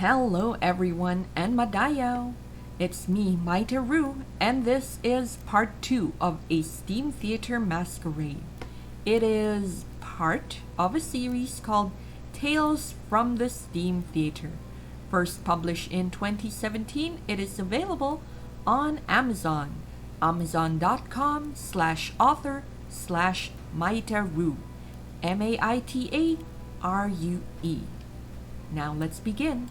Hello everyone and Madayaw. It's me, Madayaw, and this is part 2 of a Steam Theater Masquerade. It is part of a series called Tales from the Steam Theater. First published in 2017, it is available on Amazon. Amazon.com/author/Madayaw. Maitarue. Now let's begin.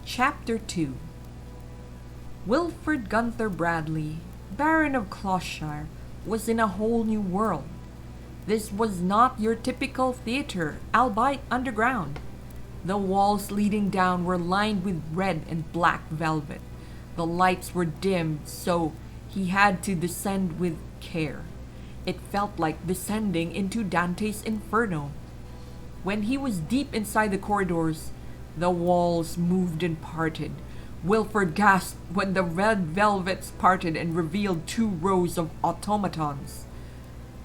Chapter 2. Wilfred Gunther Bradley, Baron of Closhire, was in a whole new world. This was not your typical theater, albeit underground. The walls leading down were lined with red and black velvet. The lights were dimmed, so he had to descend with care. It felt like descending into Dante's Inferno. When he was deep inside the corridors, the walls moved and parted. Wilfred gasped when the red velvets parted and revealed 2 rows of automatons.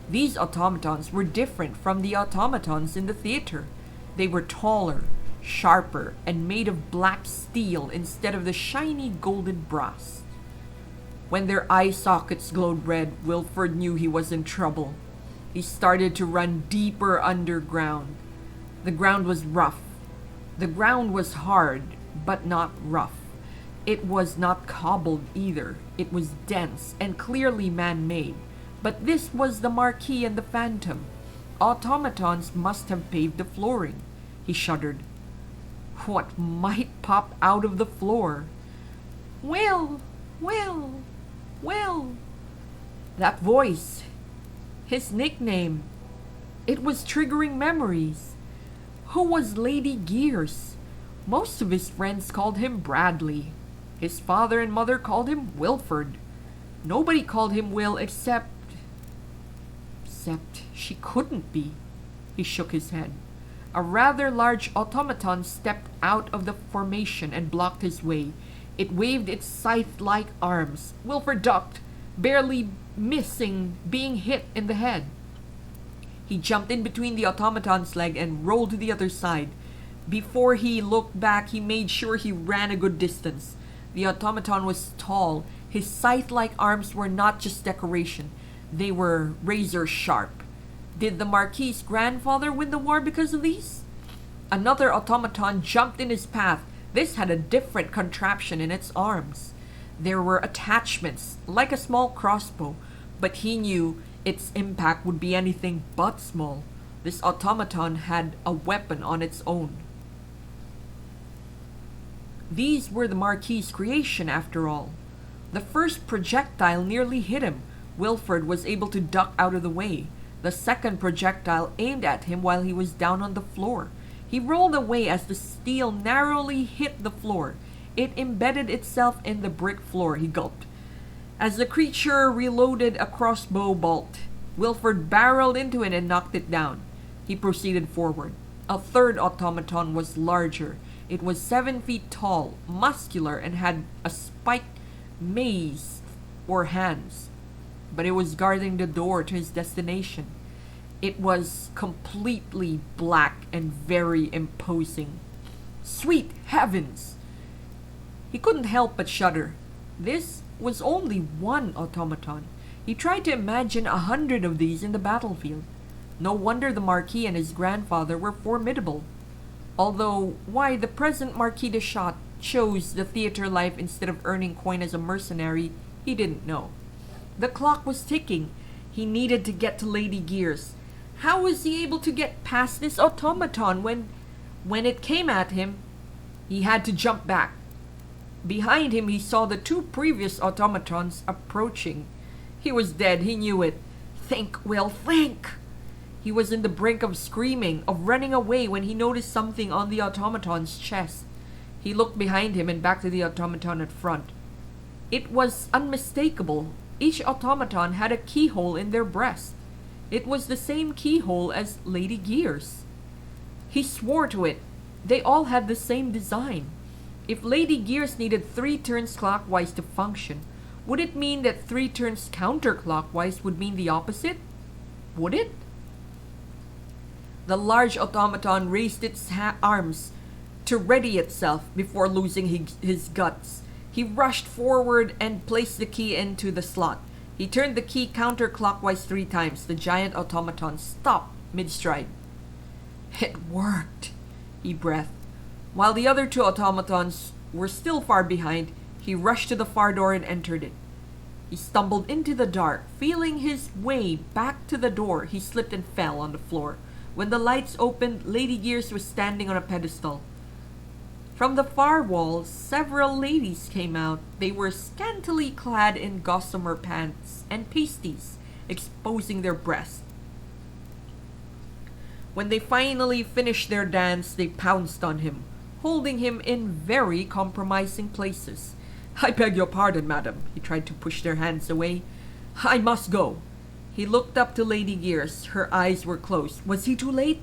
These automatons were different from the automatons in the theater. They were taller, sharper, and made of black steel instead of the shiny golden brass. When their eye sockets glowed red, Wilfred knew he was in trouble. He started to run deeper underground. The ground was rough. The ground was hard, but not rough. It was not cobbled either. It was dense and clearly man-made. But this was the Marquis and the Phantom. Automatons must have paved the flooring. He shuddered. What might pop out of the floor? Will! That voice. His nickname. It was triggering memories. Who was Lady Gears? Most of his friends called him Bradley. His father and mother called him Wilfred. Nobody called him Will except she couldn't be. He shook his head. A rather large automaton stepped out of the formation and blocked his way. It waved its scythe-like arms. Wilfred ducked, barely missing being hit in the head. He jumped in between the automaton's leg and rolled to the other side. Before he looked back, he made sure he ran a good distance. The automaton was tall. His scythe-like arms were not just decoration. They were razor sharp. Did the Marquis's grandfather win the war because of these? Another automaton jumped in his path. This had a different contraption in its arms. There were attachments, like a small crossbow, but he knew its impact would be anything but small. This automaton had a weapon on its own. These were the Marquis's creation, after all. The first projectile nearly hit him. Wilfred was able to duck out of the way. The second projectile aimed at him while he was down on the floor. He rolled away as the steel narrowly hit the floor. It embedded itself in the brick floor. He gulped. As the creature reloaded a crossbow bolt, Wilfred barreled into it and knocked it down. He proceeded forward. A third automaton was larger. It was 7 feet tall, muscular, and had a spiked mace or hands. But it was guarding the door to his destination. It was completely black and very imposing. Sweet heavens! He couldn't help but shudder. This was only one automaton. He tried to imagine 100 of these in the battlefield. No wonder the Marquis and his grandfather were formidable. Although why the present Marquis de Shot chose the theater life instead of earning coin as a mercenary, he didn't know. The clock was ticking. He needed to get to Lady Gears. How was he able to get past this automaton when it came at him? He had to jump back. Behind him he saw the 2 previous automatons approaching. He was dead, he knew it. Think, Will, think! He was in the brink of screaming, of running away when he noticed something on the automaton's chest. He looked behind him and back to the automaton at front. It was unmistakable. Each automaton had a keyhole in their breast. It was the same keyhole as Lady Gears. He swore to it. They all had the same design. If Lady Gears needed 3 turns clockwise to function, would it mean that 3 turns counterclockwise would mean the opposite? Would it? The large automaton raised its arms to ready itself before losing his guts. He rushed forward and placed the key into the slot. He turned the key counterclockwise 3 times. The giant automaton stopped mid-stride. "It worked," he breathed. While the other 2 automatons were still far behind, he rushed to the far door and entered it. He stumbled into the dark. Feeling his way back to the door, he slipped and fell on the floor. When the lights opened, Lady Gears was standing on a pedestal. From the far wall, several ladies came out. They were scantily clad in gossamer pants and pasties, exposing their breasts. When they finally finished their dance, they pounced on him, holding him in very compromising places. "I beg your pardon, madam." He tried to push their hands away. "I must go." He looked up to Lady Gears. Her eyes were closed. Was he too late?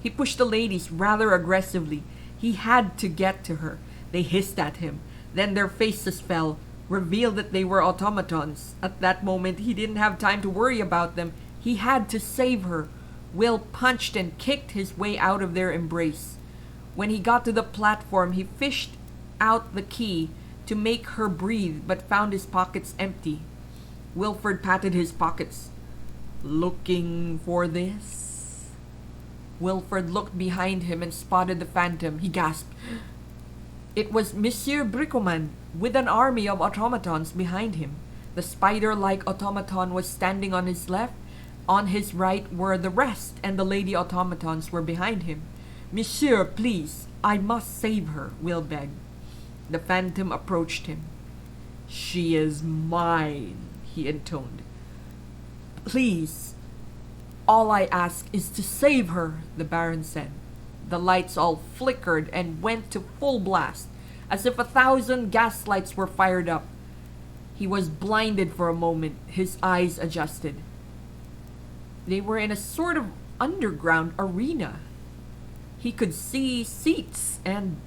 He pushed the ladies rather aggressively. He had to get to her. They hissed at him. Then their faces fell, revealed that they were automatons. At that moment, he didn't have time to worry about them. He had to save her. Will punched and kicked his way out of their embrace. When he got to the platform, he fished out the key to make her breathe, but found his pockets empty. Wilford patted his pockets. "Looking for this?" Wilford looked behind him and spotted the phantom. He gasped. It was Monsieur Bricoman, with an army of automatons behind him. The spider-like automaton was standing on his left. On his right were the rest, and the lady automatons were behind him. "Monsieur, please, I must save her," Will begged. The phantom approached him. "She is mine," he intoned. "Please, all I ask is to save her," the Baron said. The lights all flickered and went to full blast, as if 1,000 gaslights were fired up. He was blinded for a moment, his eyes adjusted. They were in a sort of underground arena. He could see seats and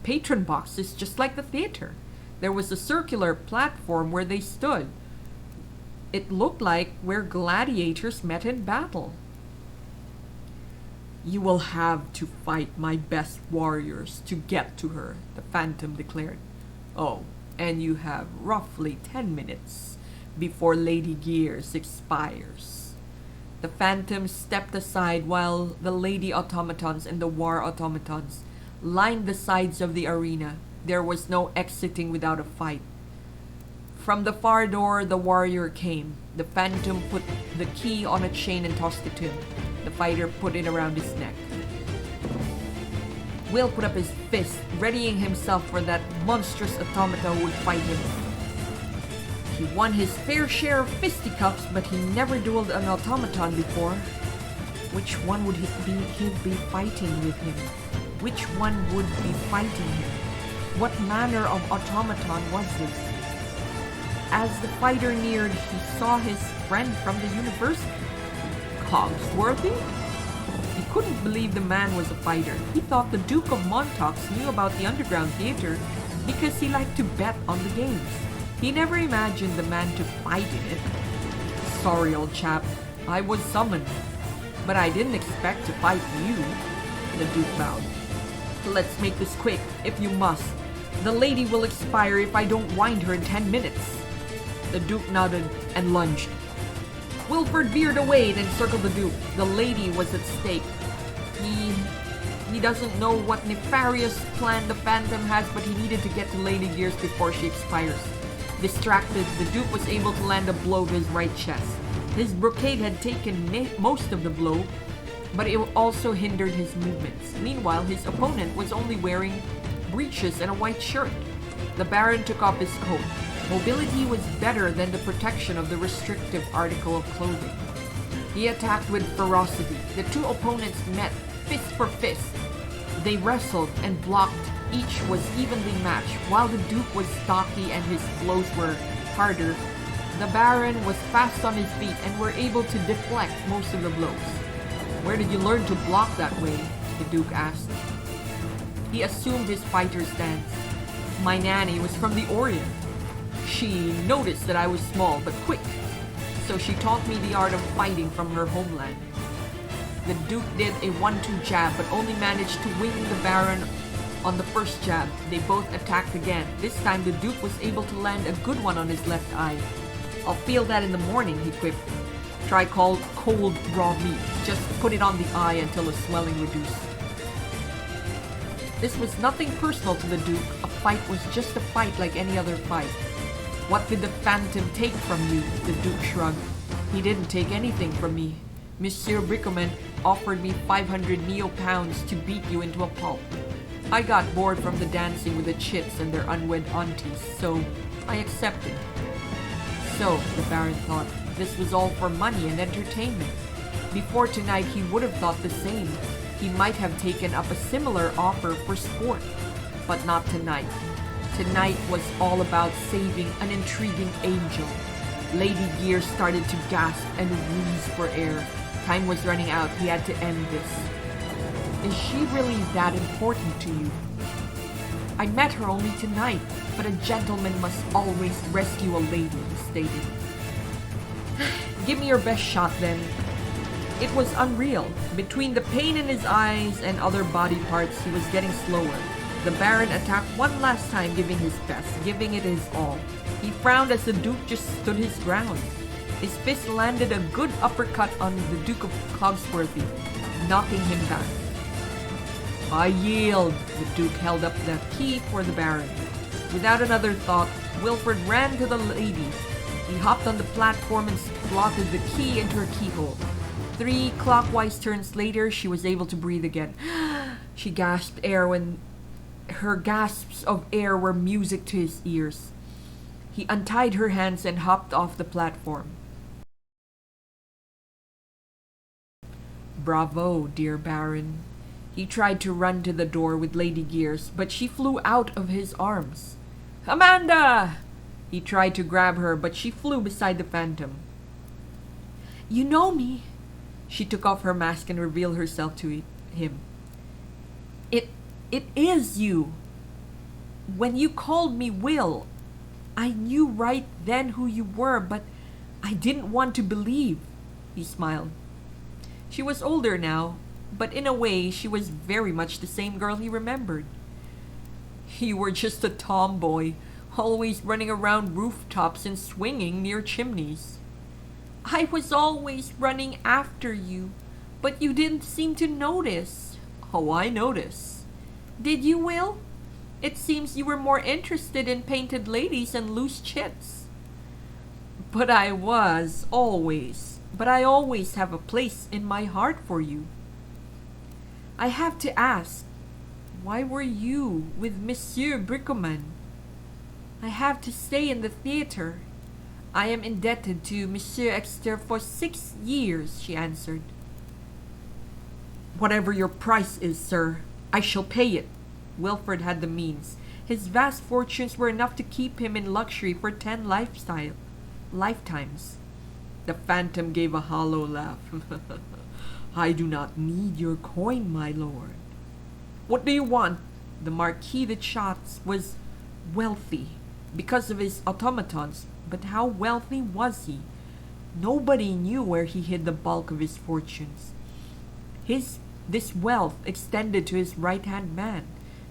patron boxes just like the theater. There was a circular platform where they stood. It looked like where gladiators met in battle. "You will have to fight my best warriors to get to her," the phantom declared. "Oh, and you have roughly 10 minutes before Lady Gears expires." The phantom stepped aside while the lady automatons and the war automatons lined the sides of the arena. There was no exiting without a fight. From the far door, the warrior came. The phantom put the key on a chain and tossed it to him. The fighter put it around his neck. Will put up his fist, readying himself for that monstrous automata who would fight him. He won his fair share of fisticuffs, but he never dueled an automaton before. Which one would he'd be fighting with him? Which one would be fighting him? What manner of automaton was this? As the fighter neared, he saw his friend from the university. Cogsworthy? He couldn't believe the man was a fighter. He thought the Duke of Montauk knew about the underground theater because he liked to bet on the games. He never imagined the man to fight in it. "Sorry, old chap, I was summoned, but I didn't expect to fight you," the Duke bowed. "Let's make this quick, if you must. The lady will expire if I don't wind her in 10 minutes. The Duke nodded and lunged. Wilford veered away, then circled the Duke. The lady was at stake. He doesn't know what nefarious plan the Phantom has, but he needed to get to Lady Gears before she expires. Distracted, the Duke was able to land a blow to his right chest. His brocade had taken most of the blow, but it also hindered his movements. Meanwhile, his opponent was only wearing breeches and a white shirt. The Baron took off his coat. Mobility was better than the protection of the restrictive article of clothing. He attacked with ferocity. The two opponents met, fist for fist. They wrestled and blocked. Each was evenly matched. While the Duke was stocky and his blows were harder, the Baron was fast on his feet and were able to deflect most of the blows. "Where did you learn to block that way?" the Duke asked. He assumed his fighter's stance. "My nanny was from the Orient. She noticed that I was small but quick, so she taught me the art of fighting from her homeland." The Duke did a 1-2 jab, but only managed to wing the Baron on the first jab. They both attacked again. This time, the Duke was able to land a good one on his left eye. "I'll feel that in the morning," he quipped. "Try cold raw meat. Just put it on the eye until the swelling reduced." This was nothing personal to the Duke. A fight was just a fight like any other fight. "What did the Phantom take from you?" The Duke shrugged. "He didn't take anything from me. Monsieur Bricoman offered me 500 neo-pounds to beat you into a pulp. I got bored from the dancing with the chits and their unwed aunties, so I accepted." So, the Baron thought, this was all for money and entertainment. Before tonight, he would have thought the same. He might have taken up a similar offer for sport, but not tonight. Tonight was all about saving an intriguing angel. Lady Gear started to gasp and wheeze for air. Time was running out. He had to end this. "Is she really that important to you?" "I met her only tonight, but a gentleman must always rescue a lady," he stated. "Give me your best shot then." It was unreal. Between the pain in his eyes and other body parts, he was getting slower. The Baron attacked one last time, giving his best, giving it his all. He frowned as the Duke just stood his ground. His fist landed a good uppercut on the Duke of Cogsworthy, knocking him back. "I yield." The Duke held up the key for the Baron. Without another thought, Wilfred ran to the lady. He hopped on the platform and slotted the key into her keyhole. 3 clockwise turns later, she was able to breathe again. She gasped air when her gasps of air were music to his ears. He untied her hands and hopped off the platform. "Bravo, dear Baron." He tried to run to the door with Lady Gears, but she flew out of his arms. "Amanda!" He tried to grab her, but she flew beside the Phantom. "You know me." She took off her mask and revealed herself to him. It is you. When you called me Will, I knew right then who you were, but I didn't want to believe." He smiled. She was older now, but in a way she was very much the same girl he remembered. "You were just a tomboy, always running around rooftops and swinging near chimneys." "I was always running after you, but you didn't seem to notice." "Oh, I notice." "Did you, Will? It seems you were more interested in painted ladies and loose chits." But I always have a place in my heart for you." "I have to ask, why were you with Monsieur Bricoman?" "I have to stay in the theater. I am indebted to Monsieur Exeter for 6 years," she answered. "Whatever your price is, sir, I shall pay it." Wilfred had the means. His vast fortunes were enough to keep him in luxury for 10 lifetimes. The Phantom gave a hollow laugh. "I do not need your coin, my lord." "What do you want?" The Marquis de Chats was wealthy because of his automatons, but how wealthy was he? Nobody knew where he hid the bulk of his fortunes. This wealth extended to his right-hand man,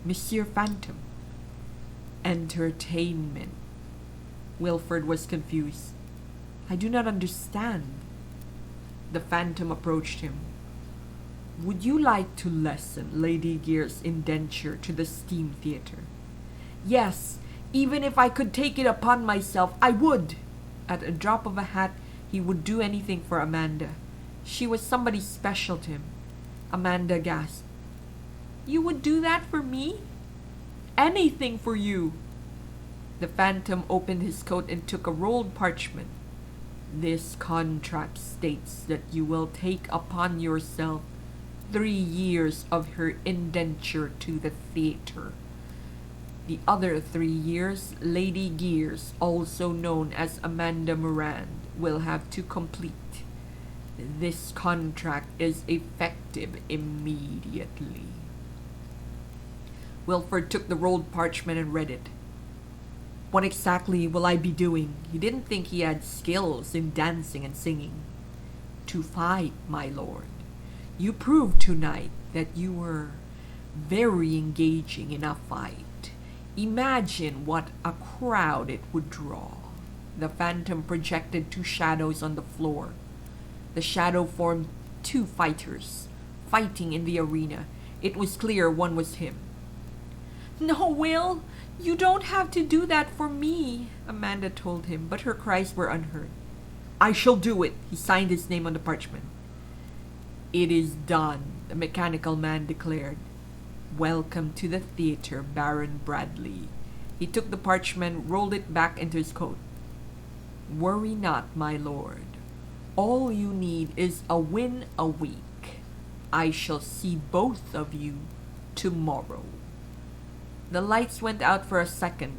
Monsieur Phantom. "Entertainment." Wilfred was confused. "I do not understand." The Phantom approached him. "Would you like to lessen Lady Gear's indenture to the Steam Theatre?" "Yes, even if I could take it upon myself, I would." At a drop of a hat, he would do anything for Amanda. She was somebody special to him. Amanda gasped. "You would do that for me?" "Anything for you." The Phantom opened his coat and took a rolled parchment. "This contract states that you will take upon yourself 3 years of her indenture to the theatre. The other 3 years, Lady Gears, also known as Amanda Morand, will have to complete. This contract is effective immediately." Wilfred took the rolled parchment and read it. "What exactly will I be doing?" He didn't think he had skills in dancing and singing. "To fight, my lord. You proved tonight that you were very engaging in a fight. Imagine what a crowd it would draw. The phantom projected two shadows on the floor. The shadow formed two fighters, fighting in the arena. It was clear one was him. "No, Will, you don't have to do that for me," Amanda told him, but her cries were unheard. "I shall do it," he signed his name on the parchment. "It is done," the mechanical man declared. "Welcome to the theater, Baron Bradley." He took the parchment, rolled it back into his coat. "Worry not, my lord. All you need is a win a week. I shall see both of you tomorrow." The lights went out for a second.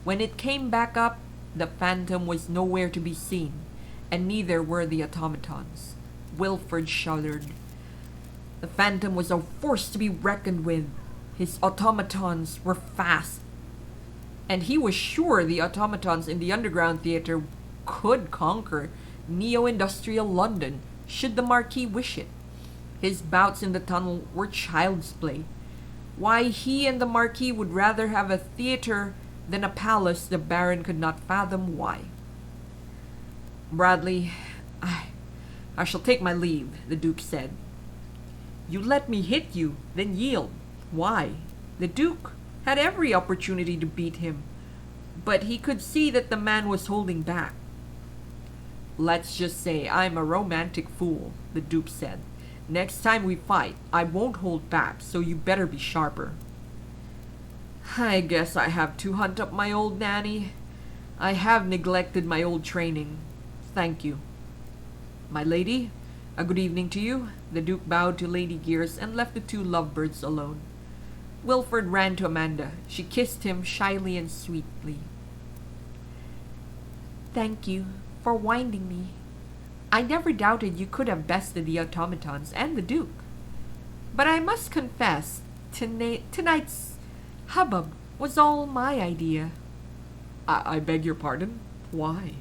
When it came back up, the phantom was nowhere to be seen, and neither were the automatons. Wilford shuddered. The phantom was a force to be reckoned with. His automatons were fast, and he was sure the automatons in the underground theater could conquer neo-industrial London should the Marquis wish it. His bouts in the tunnel were child's play. Why he and the Marquis would rather have a theater than a palace, the Baron could not fathom why. "Bradley, I shall take my leave," the Duke said. "You let me hit you, then yield. Why?" The Duke had every opportunity to beat him, but he could see that the man was holding back. "Let's just say I'm a romantic fool," the Duke said. "Next time we fight, I won't hold back, so you better be sharper." "I guess I have to hunt up my old nanny. I have neglected my old training. Thank you. My lady, a good evening to you." The Duke bowed to Lady Gears and left the two lovebirds alone. Wilford ran to Amanda. She kissed him shyly and sweetly. "Thank you for winding me. I never doubted you could have bested the automatons and the Duke. But I must confess, tonight's hubbub was all my idea." I beg your pardon? Why?"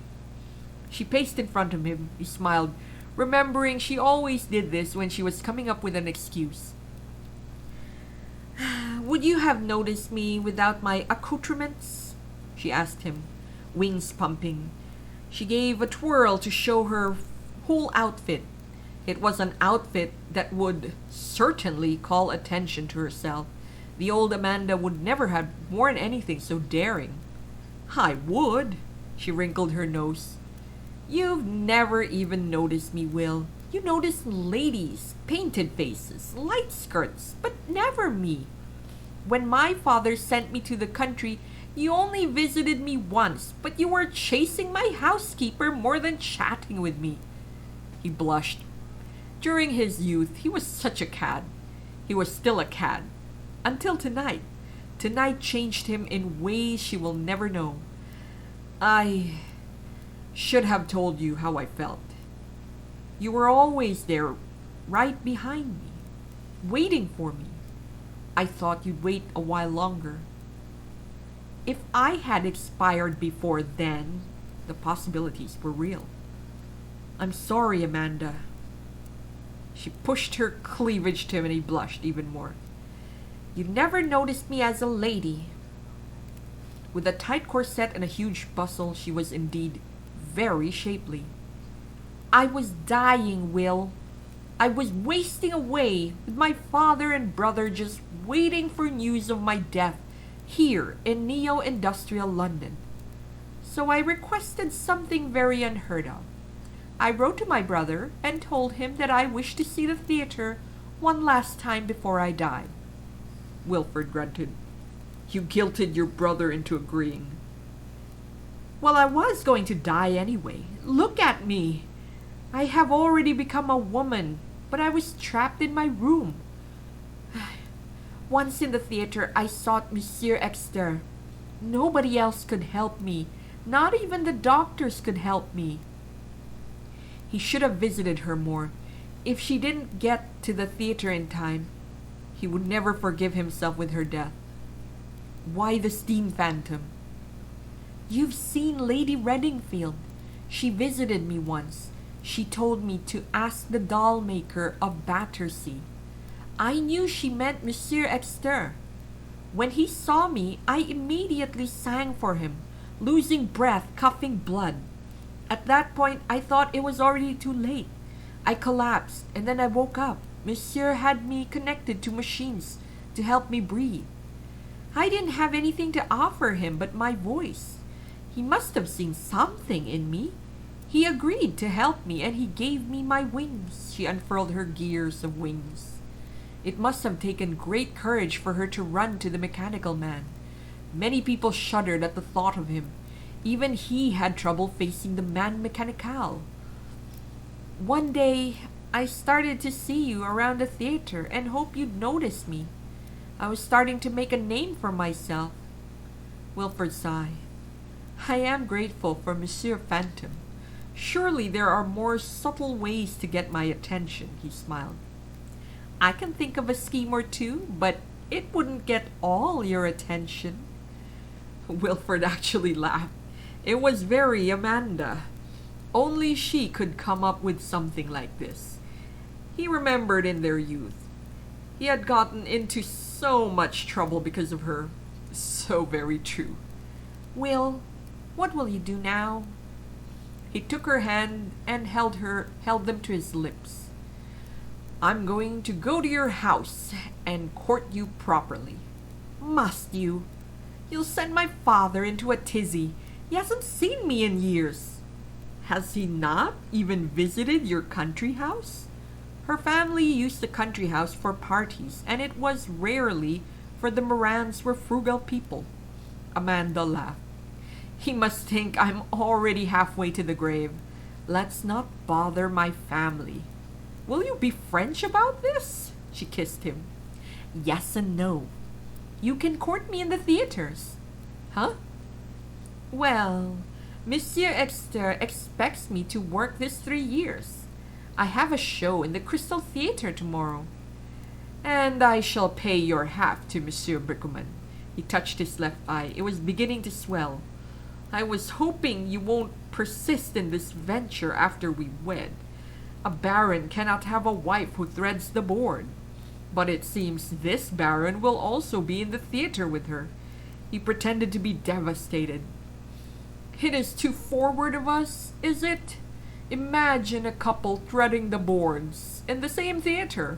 She paced in front of him. He smiled, remembering she always did this when she was coming up with an excuse. "Would you have noticed me without my accoutrements?" she asked him, wings pumping. She gave a twirl to show her whole outfit. It was an outfit that would certainly call attention to herself. The old Amanda would never have worn anything so daring. "I would," she wrinkled her nose. "You've never even noticed me, Will. You notice ladies, painted faces, light skirts, but never me. When my father sent me to the country, you only visited me once, but you were chasing my housekeeper more than chatting with me." He blushed. During his youth, he was such a cad. He was still a cad. Until tonight. Tonight changed him in ways she will never know. "I should have told you how I felt. You were always there, right behind me, waiting for me. I thought you'd wait a while longer. If I had expired before then, the possibilities were real. I'm sorry, Amanda." She pushed her cleavage to him and he blushed even more. "You never noticed me as a lady." With a tight corset and a huge bustle, she was indeed very shapely. "I was dying, Will. I was wasting away with my father and brother just waiting for news of my death here in neo-industrial London. So I requested something very unheard of. I wrote to my brother and told him that I wished to see the theater one last time before I died." Wilford grunted. "You guilted your brother into agreeing." "Well, I was going to die anyway. Look at me. I have already become a woman, but I was trapped in my room. Once in the theater, I sought Monsieur Exter. Nobody else could help me. Not even the doctors could help me." He should have visited her more. If she didn't get to the theater in time, he would never forgive himself with her death. Why the steam phantom? "You've seen Lady Reddingfield. She visited me once. She told me to ask the doll maker of Battersea. I knew she meant Monsieur Exter. When he saw me, I immediately sang for him, losing breath, coughing blood. At that point, I thought it was already too late. I collapsed, and then I woke up. Monsieur had me connected to machines to help me breathe. I didn't have anything to offer him but my voice. He must have seen something in me. He agreed to help me, and he gave me my wings. She unfurled her gears of wings. It must have taken great courage for her to run to the mechanical man. Many people shuddered at the thought of him. Even he had trouble facing the man mechanical. One day, I started to see you around the theater and hoped you'd notice me. I was starting to make a name for myself. Wilfred sighed. I am grateful for Monsieur Phantom. Surely there are more subtle ways to get my attention, he smiled. I can think of a scheme or two, but it wouldn't get all your attention. Wilfred actually laughed. It was very Amanda. Only she could come up with something like this. He remembered in their youth. He had gotten into so much trouble because of her. So very true. Will, what will you do now? He took her hand and held them to his lips. I'm going to go to your house and court you properly. Must you? You'll send my father into a tizzy. He hasn't seen me in years. Has he not even visited your country house? Her family used the country house for parties, and it was rarely, for the Morans were frugal people. Amanda laughed. He must think I'm already halfway to the grave. Let's not bother my family. Will you be French about this? She kissed him. Yes and no. You can court me in the theaters. Huh? Well, Monsieur Exter expects me to work this 3 years. I have a show in the Crystal Theatre tomorrow. And I shall pay your half to Monsieur Brickleman. He touched his left eye. It was beginning to swell. I was hoping you won't persist in this venture after we wed. A baron cannot have a wife who threads the board. But it seems this baron will also be in the theatre with her. He pretended to be devastated. It is too forward of us, is it? Imagine a couple threading the boards in the same theatre.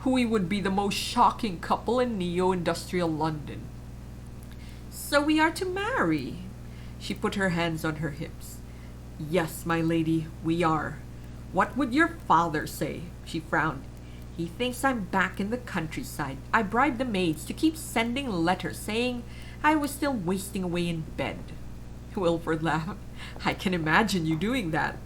We would be the most shocking couple in neo-industrial London. So we are to marry. She put her hands on her hips. Yes, my lady, we are. What would your father say? She frowned. He thinks I'm back in the countryside. I bribed the maids to keep sending letters saying I was still wasting away in bed. Wilfred laughed. I can imagine you doing that.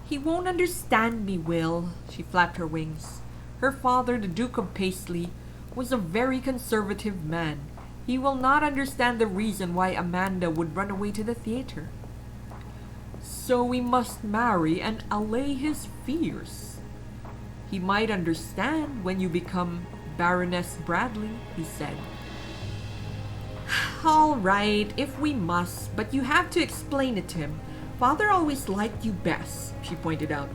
He won't understand me, Will. She flapped her wings. Her father, the Duke of Paisley, was a very conservative man. He will not understand the reason why Amanda would run away to the theatre. So we must marry and allay his fears. He might understand when you become Baroness Bradley, he said. All right, if we must, but you have to explain it to him. Father always liked you best, she pointed out.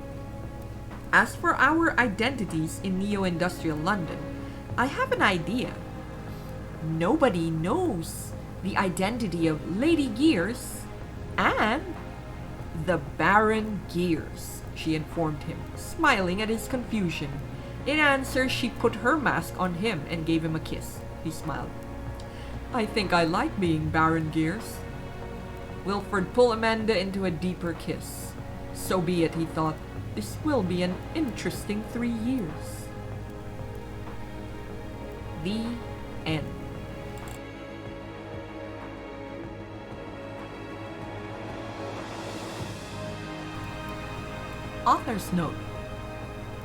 As for our identities in neo-industrial London, I have an idea. Nobody knows the identity of Lady Gears and the Baron Gears, she informed him, smiling at his confusion. In answer, she put her mask on him and gave him a kiss. He smiled. I think I like being Baron Gears. Wilfred pulled Amanda into a deeper kiss. So be it, he thought. This will be an interesting 3 years. The end. Author's note.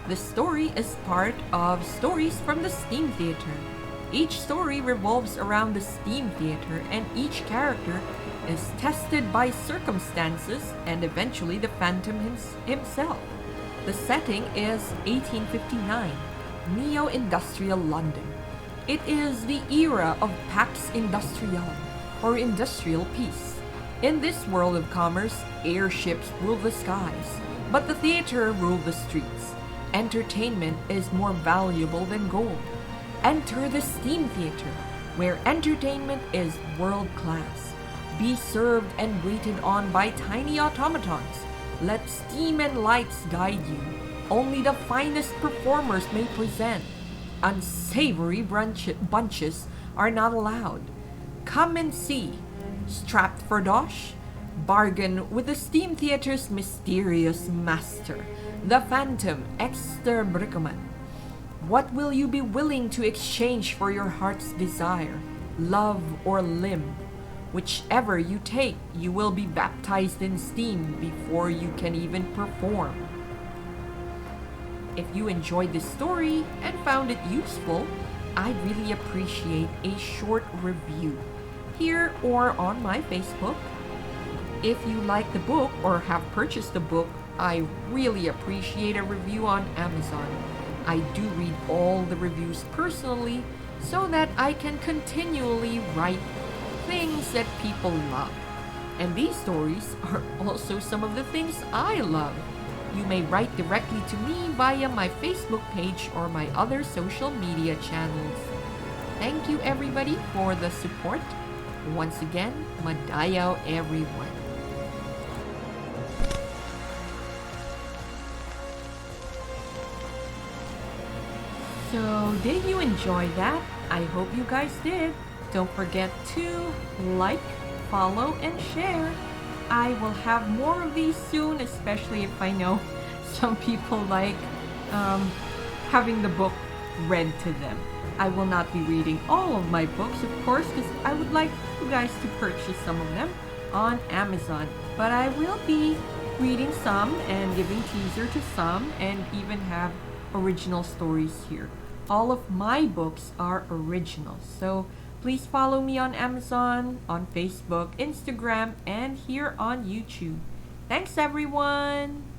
The story is part of Stories from the Steam Theater. Each story revolves around the Steam Theater, and each character is tested by circumstances and eventually the Phantom himself. The setting is 1859, neo-industrial London. It is the era of Pax Industriale, or industrial peace. In this world of commerce, airships rule the skies. But the theater ruled the streets. Entertainment is more valuable than gold. Enter the Steam Theater, where entertainment is world class. Be served and waited on by tiny automatons. Let steam and lights guide you. Only the finest performers may present. Unsavory bunches are not allowed. Come and see. Strapped for dosh? Bargain with the Steam Theater's mysterious master, the Phantom Exterbricament. What will you be willing to exchange for your heart's desire, love or limb? Whichever you take, you will be baptized in steam before you can even perform. If you enjoyed this story and found it useful, I'd really appreciate a short review here or on my Facebook. If you like the book or have purchased the book, I really appreciate a review on Amazon. I do read all the reviews personally so that I can continually write things that people love. And these stories are also some of the things I love. You may write directly to me via my Facebook page or my other social media channels. Thank you everybody for the support. Once again, Madayaw everyone. So, did you enjoy that? I hope you guys did. Don't forget to like, follow, and share. I will have more of these soon, especially if I know some people like having the book read to them. I will not be reading all of my books, of course, because I would like you guys to purchase some of them on Amazon. But I will be reading some and giving teaser to some and even have original stories here. All of my books are original, so please follow me on Amazon, on Facebook, Instagram, and here on YouTube. Thanks everyone!